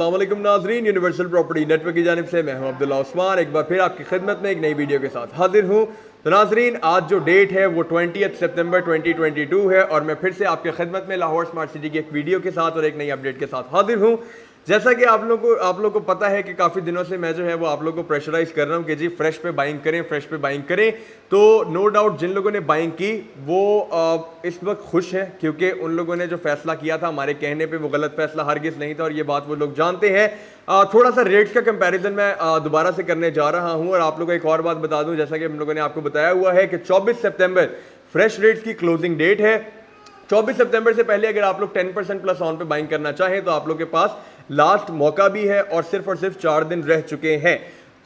अस्सलाम वालेकुम नाजरीन, यूनिवर्सल प्रॉपर्टी नेटवर्क की जानिब से मैं हूं अब्दुल्ला उस्मान एक बार फिर आपकी खिदमत में एक नई वीडियो के साथ हाजिर हूं। तो नाजरीन, आज जो डेट है वो 20 सितंबर 2022 है और मैं फिर से आपकी खिदमत में लाहौर स्मार्ट सिटी की एक वीडियो के साथ और एक नई अपडेट के साथ हाजिर हूं। जैसा कि आप लोगों को पता है कि काफ़ी दिनों से मैं जो है वो आप लोगों को प्रेशराइज कर रहा हूं कि जी फ्रेश पे बाइंग करें, फ्रेश पे बाइंग करें। तो नो डाउट जिन लोगों ने बाइंग की वो इस वक्त खुश है, क्योंकि उन लोगों ने जो फैसला किया था हमारे कहने पे वो गलत फैसला हरगिज़ नहीं था और ये बात वो लोग जानते हैं। थोड़ा सा रेट्स का कंपैरिजन मैं दोबारा से करने जा रहा हूं और आप लोगों को एक और बात बता दूं, जैसा कि हम लोगों ने आपको बताया हुआ है कि 24 सितंबर फ्रेश रेट्स की क्लोजिंग डेट है। 24 सितंबर से पहले अगर आप लोग 10% प्लस ऑन पे बाइंग करना चाहें तो आप लोग के पास लास्ट मौका भी है और सिर्फ 4 दिन रह चुके हैं।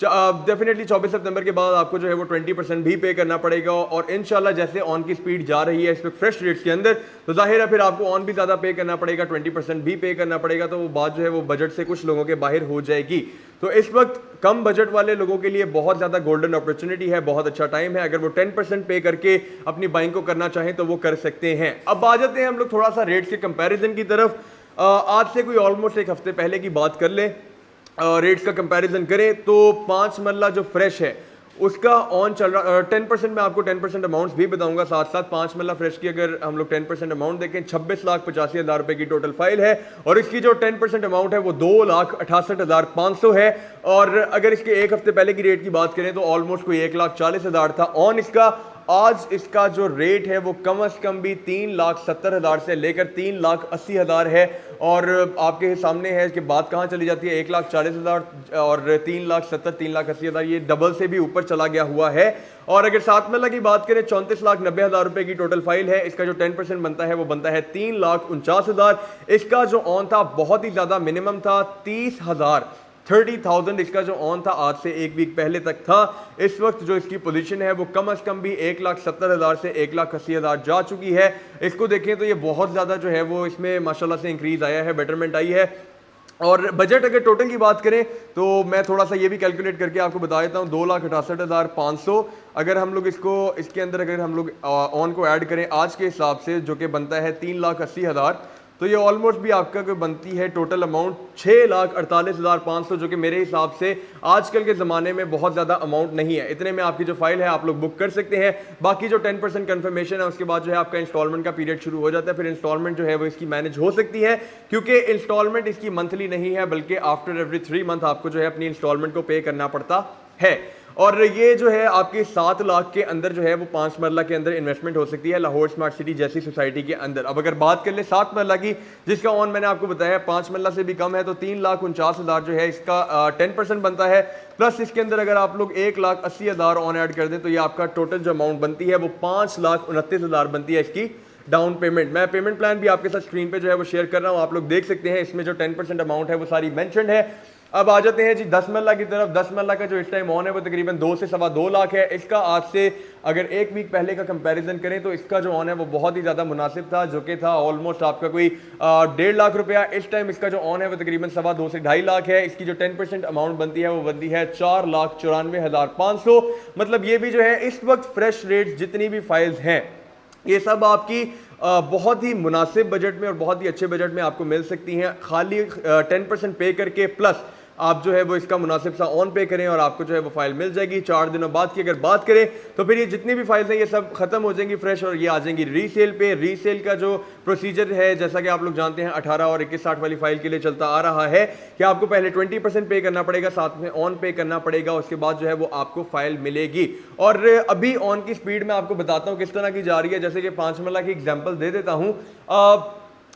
डेफिनेटली 24 सितंबर के बाद आपको जो है वो 20% भी पे करना पड़ेगा और इंशाल्लाह जैसे ऑन की स्पीड जा रही है इस वक्त फ्रेश रेट्स के अंदर, तो जाहिर है फिर आपको ऑन भी ज़्यादा पे करना पड़ेगा, 20% भी पे करना पड़ेगा। तो वो बात जो है वो बजट से कुछ लोगों के बाहर हो जाएगी। तो इस वक्त कम बजट वाले लोगों के लिए बहुत ज़्यादा गोल्डन अपॉर्चुनिटी है, बहुत अच्छा टाइम है। अगर वो 10% पे करके अपनी बाइंग को करना चाहें तो वो कर सकते हैं। अब आ जाते हैं हम लोग थोड़ा सा रेट्स के कंपैरिजन की तरफ। आज से कोई ऑलमोस्ट एक हफ्ते पहले की बात कर लें, रेट्स का कंपैरिजन करें तो 5 मरला जो फ्रेश है उसका ऑन चल रहा 10%। मैं आपको 10% अमाउंट्स भी बताऊंगा साथ साथ। 5 मरला फ्रेश की अगर हम लोग 10% अमाउंट देखें 26,85,000 रुपए की टोटल फाइल है और इसकी जो 10% अमाउंट है वो 2,68,500 है। और अगर इसके एक हफ्ते पहले की रेट की बात करें तो ऑलमोस्ट कोई 1,40,000 था ऑन इसका। आज इसका जो रेट है वो कम से कम भी 3,70,000 से लेकर 3,80,000 है। और आपके सामने है कि बात कहाँ चली जाती है, 1,40,000 और 3,70,000 3,80,000 ये डबल से भी ऊपर चला गया हुआ है। और अगर 7 मरला की बात करें 34,90,000 रुपए की टोटल फाइल है। इसका जो 10% बनता है वो बनता है 3,49,000। इसका जो ऑन था बहुत ही ज्यादा मिनिमम था, 30,000 इसका जो ऑन था आज से एक वीक पहले तक था। इस वक्त जो इसकी पोजीशन है वो कम से कम भी 1,70,000 से 1,80,000 जा चुकी है। इसको देखें तो ये बहुत ज़्यादा जो है वो इसमें माशाल्लाह से इंक्रीज आया है, बेटरमेंट आई है। और बजट अगर टोटल की बात करें तो मैं थोड़ा सा ये भी कैलकुलेट करके आपको बता देता हूँ, 2,68,500 अगर हम लोग इसके अंदर अगर हम लोग ऑन को ऐड करें आज के हिसाब से जो कि बनता है 3,80,000, तो ये ऑलमोस्ट भी आपका कोई बनती है टोटल अमाउंट 6,48,500, जो कि मेरे हिसाब से आजकल के ज़माने में बहुत ज़्यादा अमाउंट नहीं है। इतने में आपकी जो फाइल है आप लोग बुक कर सकते हैं। बाकी जो 10% कन्फर्मेशन है उसके बाद जो है आपका इंस्टॉलमेंट का पीरियड शुरू हो जाता है। फिर इंस्टॉलमेंट जो है वो इसकी मैनेज हो सकती है, क्योंकि इंस्टॉलमेंट इसकी मंथली नहीं है बल्कि आफ्टर एवरी 3 मंथ आपको जो है अपनी इंस्टॉलमेंट को पे करना पड़ता है। और ये जो है आपके 7 लाख के अंदर जो है वो 5 मरला के अंदर इन्वेस्टमेंट हो सकती है लाहौर स्मार्ट सिटी जैसी सोसाइटी के अंदर। अब अगर बात कर ले 7 मरला की, जिसका ऑन मैंने आपको बताया 5 मरला से भी कम है, तो 3,49,000 जो है इसका 10% बनता है। प्लस इसके अंदर अगर आप लोग 1,80,000 ऑन ऐड कर दें तो ये आपका टोटल जो अमाउंट बनती है वो 5,29,000 बनती है इसकी डाउन पेमेंट। मैं पेमेंट प्लान भी आपके साथ स्क्रीन पे जो है वो शेयर कर रहा हूँ, आप लोग देख सकते हैं। इसमें जो 10% अमाउंट है वो सारी मेंशन्ड है। अब आ जाते हैं जी 10 मरला की तरफ। 10 मरला का जो इस टाइम ऑन है वो तकरीबन 2 से 2.25 लाख है। इसका आज से अगर एक वीक पहले का कंपैरिजन करें तो इसका जो ऑन है वो बहुत ही ज़्यादा मुनासिब था, जो कि था ऑलमोस्ट आपका कोई 1.5 लाख रुपया। इस टाइम इसका जो ऑन है वो तकरीबन 2 से 2.5 लाख है। इसकी जो 10% अमाउंट बनती है वो बनती है 4,94,500। मतलब ये भी जो है इस वक्त फ्रेश रेट जितनी भी फाइल्स हैं ये सब आपकी बहुत ही मुनासिब बजट में और बहुत ही अच्छे बजट में आपको मिल सकती हैं। खाली 10% पे करके प्लस आप जो है वो इसका मुनासिब सा ऑन पे करें और आपको जो है वो फाइल मिल जाएगी। 4 दिनों बाद की अगर बात करें तो फिर ये जितनी भी फाइल्स हैं ये सब खत्म हो जाएंगी फ्रेश और ये आ जाएंगी रीसेल पे। रीसेल का जो प्रोसीजर है जैसा कि आप लोग जानते हैं 18 और 2160 वाली फाइल के लिए चलता आ रहा है कि आपको पहले 20% पे करना पड़ेगा, साथ में ऑन पे करना पड़ेगा, उसके बाद जो है वो आपको फाइल मिलेगी। और अभी ऑन की स्पीड में आपको बताता हूँ किस तरह की जा रही है। जैसे कि 5 मरला की एग्जाम्पल दे देता हूँ।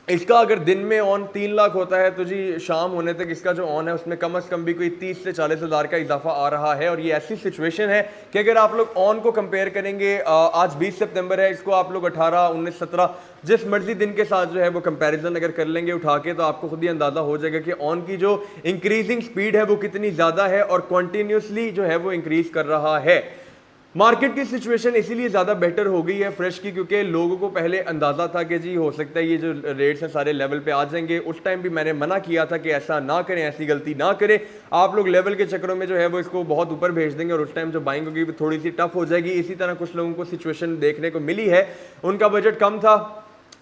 इसका अगर दिन में ऑन 3 लाख होता है तो जी शाम होने तक इसका जो ऑन है उसमें कम से कम भी कोई 30 से 40,000 का इजाफा आ रहा है। और ये ऐसी सिचुएशन है कि अगर आप लोग ऑन को कंपेयर करेंगे, आज 20 सितंबर है, इसको आप लोग 18, 19, 17 जिस मर्जी दिन के साथ जो है वो कंपैरिजन अगर कर लेंगे उठा के तो आपको खुद ही अंदाजा हो जाएगा कि ऑन की जो इंक्रीजिंग स्पीड है वो कितनी ज़्यादा है और कंटिन्यूसली जो है वो इंक्रीज कर रहा है। मार्केट की सिचुएशन इसीलिए ज़्यादा बेटर हो गई है फ्रेश की, क्योंकि लोगों को पहले अंदाज़ा था कि जी हो सकता है ये जो रेट्स हैं सारे लेवल पे आ जाएंगे। उस टाइम भी मैंने मना किया था कि ऐसा ना करें, ऐसी गलती ना करें। आप लोग लेवल के चक्करों में जो है वो इसको बहुत ऊपर भेज देंगे और उस टाइम जो बाइंग होगी वो थोड़ी सी टफ हो जाएगी। इसी तरह कुछ लोगों को सिचुएशन देखने को मिली है, उनका बजट कम था,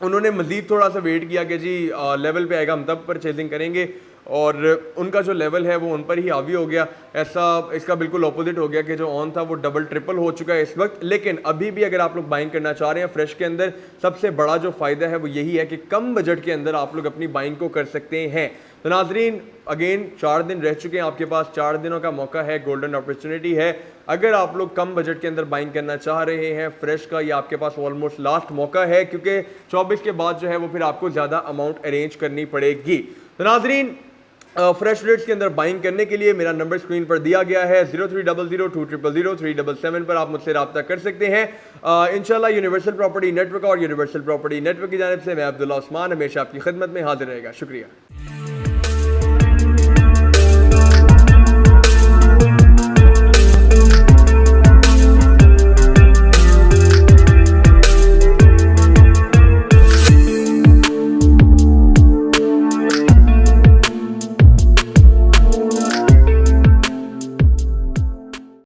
उन्होंने मजीद थोड़ा सा वेट किया कि जी लेवल पे आएगा हम तब परचेजिंग करेंगे और उनका जो लेवल है वो उन पर ही हावी हो गया। ऐसा इसका बिल्कुल ऑपोजिट हो गया कि जो ऑन था वो डबल ट्रिपल हो चुका है इस वक्त। लेकिन अभी भी अगर आप लोग बाइंग करना चाह रहे हैं फ्रेश के अंदर, सबसे बड़ा जो फ़ायदा है वो यही है कि कम बजट के अंदर आप लोग अपनी बाइंग को कर सकते हैं। तो नाजरीन, अगेन 4 दिन रह चुके हैं आपके पास, 4 दिनों का मौका है, गोल्डन अपॉर्चुनिटी है। अगर आप लोग कम बजट के अंदर बाइंग करना चाह रहे हैं फ्रेश का, ये आपके पास ऑलमोस्ट लास्ट मौका है, क्योंकि 24 के बाद जो है वो फिर आपको ज़्यादा अमाउंट अरेंज करनी पड़ेगी। तो नाजरीन, फ्रेश रेट्स के अंदर बाइंग करने के लिए मेरा नंबर स्क्रीन पर दिया गया है 0300200377 पर आप मुझसे रब्ता कर सकते हैं। इंशाल्लाह यूनिवर्सल प्रॉपर्टी नेटवर्क और यूनिवर्सल प्रॉपर्टी नेटवर्क की जानिब से मैं अब्दुल्ला उस्मान हमेशा आपकी खिदमत में हाजिर रहेगा। शुक्रिया।